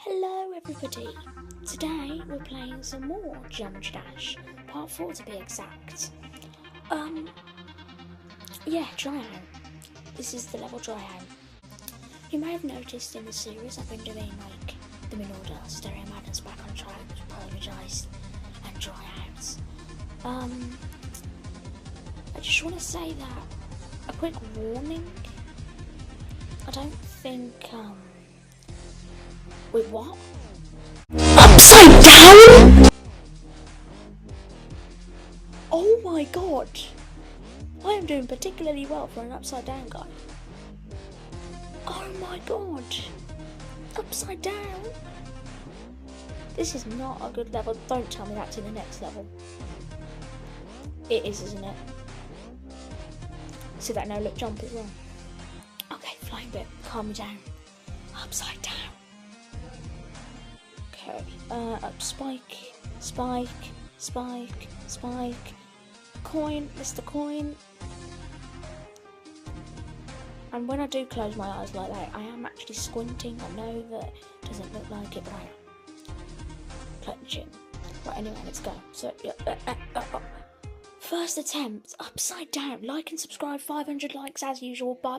Hello everybody! Today we're playing some more Geometry Dash, part 4 to be exact. Dry Out. This is the level Dry Out. You may have noticed in the series I've been doing them in order: Stereo Madness, Back on Track, Apologise, and Dry Out. I just want to say that, a quick warning, I don't think, wait, what? Upside down? Oh my god! I am doing particularly well for an upside down guy. Oh my god! Upside down? This is not a good level. Don't tell me that's in the next level. It is, isn't it? See that no look jump as well. Okay, flying bit. Calm me down. Upside down. Okay, up spike, spike, spike, spike, coin, Mr. Coin. And when I do close my eyes like that, I am actually squinting. I know that doesn't look like it, but I am. Clutching. Right, anyway, let's go. So, first attempt, upside down. Like and subscribe, 500 likes as usual. Bye.